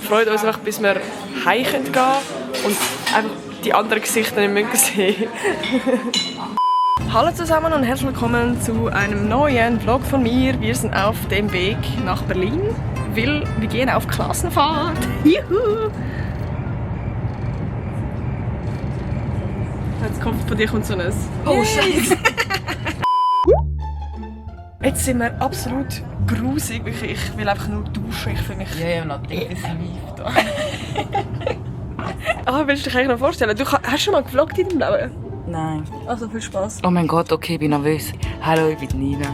freuen uns einfach, bis wir heim gehen können und einfach die anderen Gesichter nicht mehr sehen. Hallo zusammen und herzlich willkommen zu einem neuen Vlog von mir. Wir sind auf dem Weg nach Berlin, weil wir gehen auf Klassenfahrt. Juhu! Jetzt kommt von dir kommt so ein Oh Scheiße! Jetzt sind wir absolut grusig, wirklich. Ich will einfach nur duschen. Ich fühle mich... Ja, natürlich ist live da. Willst du dich eigentlich noch vorstellen? Du hast schon mal gevloggt in deinem Leben? Nein. Also viel Spaß. Oh mein Gott, okay, ich bin nervös. Hallo, ich bin Nina.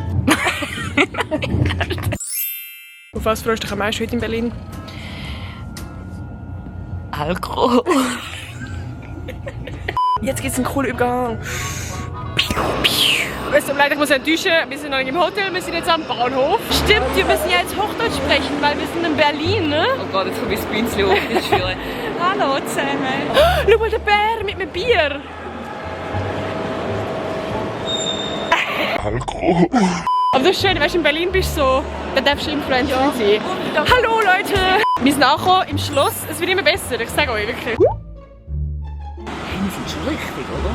Auf was freust du dich am meisten heute in Berlin? Alkohol. Jetzt gibt es einen coolen Übergang. Es tut mir leid, ich muss enttäuschen. Wir sind noch nicht im Hotel, wir sind jetzt am Bahnhof. Stimmt, wir müssen ja jetzt Hochdeutsch sprechen, weil wir sind in Berlin, ne? Oh Gott, jetzt komme ich das Bünzli hoch. Hallo zusammen. Schau mal, der Bär mit einem Bier. Alkohol. Aber das ist schön, weißt du, in Berlin bist du so, da darfst du Influencer sein. Hallo Leute! Wir sind angekommen im Schloss, es wird immer besser, ich sage euch wirklich. Wir sind schon richtig, oder?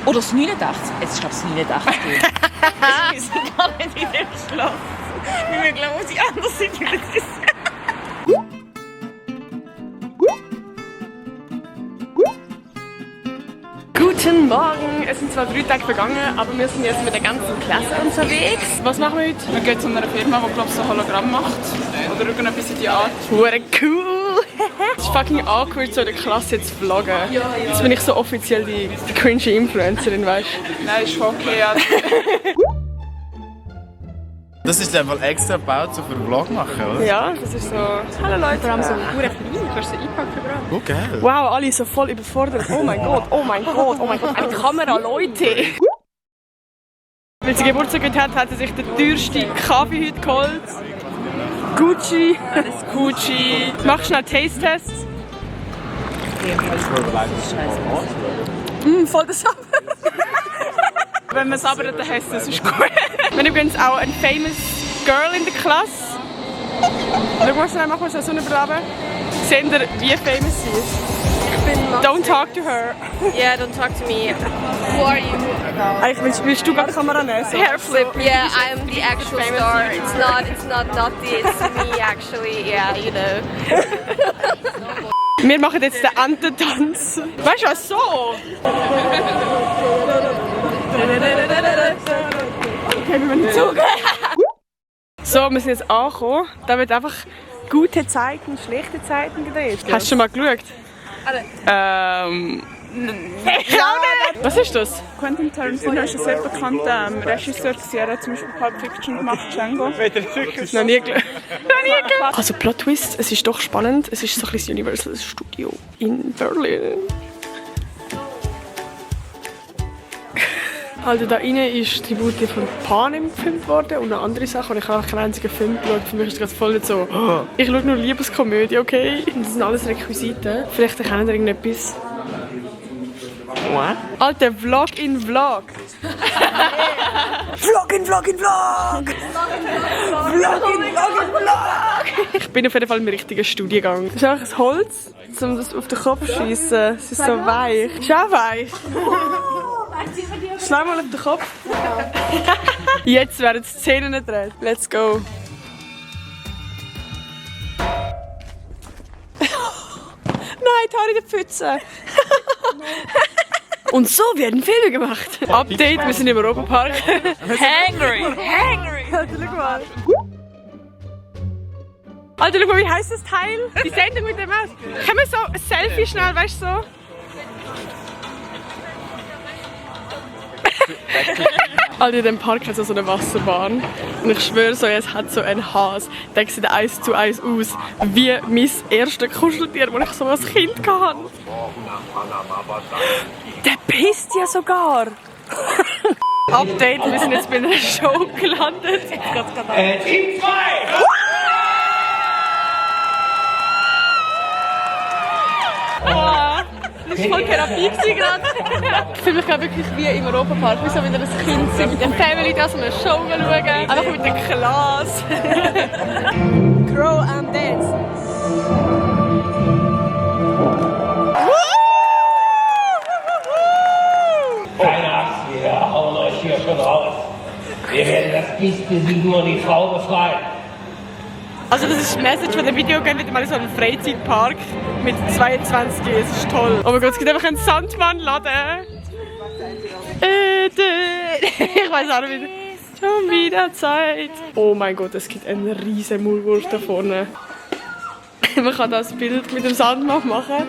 Oder das 89? Es ist, glaube ich, das 89. Wir sind gar nicht in dem Schloss. Wir glauben, sie anders sind als das. Guten Morgen! Es sind zwar 3 Tage vergangen, aber wir sind jetzt mit der ganzen Klasse unterwegs. Was machen wir heute? Wir gehen zu einer Firma, die glaube ich so Hologramm macht. Oder irgendetwas in die Art. Hure cool! Es ist fucking awkward, so in der Klasse zu vloggen. Jetzt bin ich so offiziell die cringe Influencerin, weißt du? Nein, ist schon okay. Ja. Das ist einfach extra gebaut, so für einen Vlog machen, oder? Ja, das ist so... Hallo Leute! Vor allem so hure klein, du kannst sie einpacken überall. Oh, geil. Wow, alle so voll überfordert. Oh mein Gott, oh mein Gott, oh mein Gott. Eine Kamera, Leute! Weil sie Geburtstag hat, hat sie sich den teuersten Kaffee heute geholt. Gucci. Alles Gucci. Mach schnell Taste-Test. Voll das Sabbern. Wenn man sabbert, dann heisst das ist gut. Wir haben übrigens auch ein famous Girl in der Klasse. Schau mal schnell, machen wir so eine Überleben. Seht ihr, wie famous sie ist? Don't talk to her. Yeah, don't talk to me. Who are you? Eigentlich willst du gar die Kamera nehmen? So. Hairflip. Yeah, I'm the actual star. It's not it's me actually. Yeah, you know. Wir machen jetzt den Ententanz. Weißt du was? So! Okay, wir müssen Zug. So, wir sind jetzt angekommen. Da wird einfach gute Zeiten, schlechte Zeiten gedreht. Hast du schon mal geschaut? Was ist das? Quentin Tarantino ist ein sehr bekannter Regisseur. Er hat zum Beispiel Pulp Fiction gemacht, Django. Noch nie geschaut. Also Plot Twist, es ist doch spannend. Es ist so ein bisschen das Universal Studio in Berlin. Also da innen ist Tribute von Panem gefilmt worden und noch andere Sachen. Und ich habe keinen einzigen Film geschaut. Für mich ist das voll nicht so. Ich schaue nur Liebeskomödie, okay? Das sind alles Requisiten. Vielleicht erkennen ihr irgendetwas. What? Alter, Vlog in Vlog. Vlog in Vlog in Vlog. Vlog in Vlog in Vlog. Ich bin auf jeden Fall im richtigen Studiengang. Das ist einfach ein Holz, um das auf den Kopf zu schiessen. Es ist so weich. Ist auch weich. Schlag mal auf den Kopf. Jetzt werden die Szenen gedreht. Let's go. Nein, die Haare in der Pfütze. Und so werden Filme gemacht. Update, wir sind im Europapark. Hangry! Hangry! Alter, schau mal. Alter, schau mal, wie heisst das Teil? Die Sendung mit dem Maus. Können wir so ein Selfie schnell, weißt du so? Alter, in diesem Park hat so eine Wasserbahn. Und ich schwöre so, es hat so einen Has. Der sieht 1:1 aus. Wie mein erstes Kuscheltier, das ich so als Kind hatte. Der pisst ja sogar. Update, wir sind jetzt bei einer Show gelandet. Team 2! Das war voll Therapie gerade. Ich fühle mich wirklich wie im Europapark, wie so wieder ein Kind sind mit der Family, da so eine Show schauen, einfach mit der Klasse. Crow and Dance. ist, wir sind nur die Frauen frei. Also das ist die Message von dem Video, geht wieder mal in so einen Freizeitpark mit 22G, es ist toll. Oh mein Gott, es gibt einfach einen Sandmann-Laden. Ich weiß auch nicht wieder. Schon wieder Zeit. Oh mein Gott, es gibt einen riesen Maulwurf da vorne. Man kann das Bild mit dem Sandmann machen.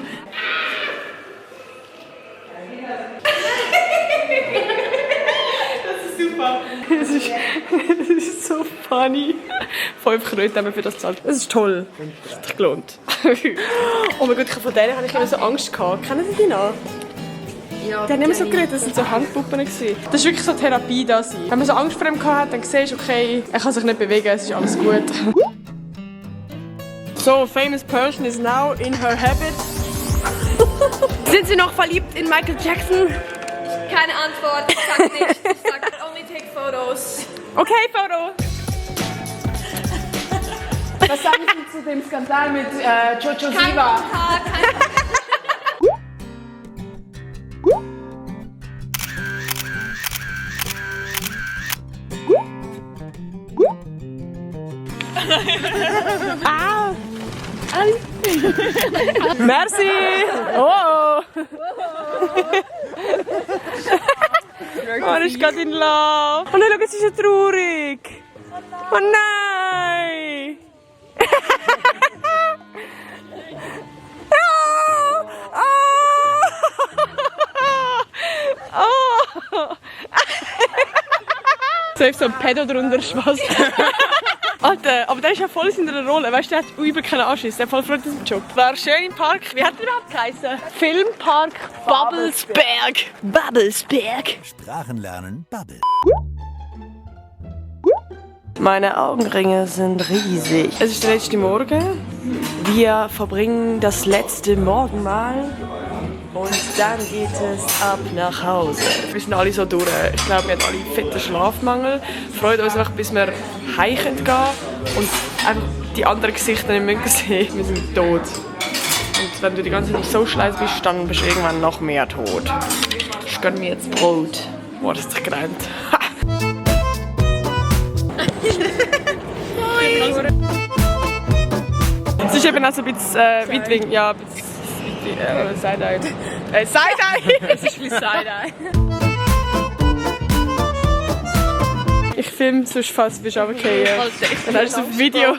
Das ist super. Das ist so funny. 5 Kröten haben wir für das gezahlt. Das ist toll. Das hat sich gelohnt. Oh mein Gott, von denen hatte ich immer so Angst gehabt. Kennen Sie die noch? Ja, die haben immer so geredet, das waren so Handpuppen. Das war wirklich so Therapie da. Wenn man so Angst vor ihm hatte, dann siehst du, okay, er kann sich nicht bewegen, es ist alles gut. So, famous person is now in her habit. Sind Sie noch verliebt in Michael Jackson? Keine Antwort, ich sag nicht. Ich sag only take photos. Okay, Foto. Was sagen Sie zu dem Skandal mit Jojo Kein Siva? Kommentar, kein Kommentar. Merci! Oh! Man ist gerade in Love. Oh nein, schau, es ist ja traurig. Oh nein! Oh! Safe so ein Pedo drunter, Spaß. Alter, aber der ist ja voll in seiner Rolle. Weißt du, der hat übel keinen Anschiss. Der hat voll Freude an seinem Job. War schön im Park. Wie hat der überhaupt geheißen? Filmpark Babelsberg. Babelsberg. Sprachen lernen, Bubble. Meine Augenringe sind riesig. Es ist der letzte Morgen. Wir verbringen das letzte Morgenmahl. Und dann geht es ab nach Hause. Wir sind alle so durch. Ich glaube, wir haben alle fetten Schlafmangel. Freut uns einfach, bis wir heim gehen und einfach die anderen Gesichter nicht mehr sehen. Wir sind tot. Und wenn du die ganze Zeit auf Social Life bist, dann bist du irgendwann noch mehr tot. Ich gönne mir jetzt Brot. Boah, das ist dich gerannt. Es ist eben auch so ein bisschen Weitwing. Ja, ein bisschen Side-Eye. Side-Eye! Es ist wie Side-Eye. Ich filme sonst fast, bist du runtergefallen. Und dann ist es auf Video.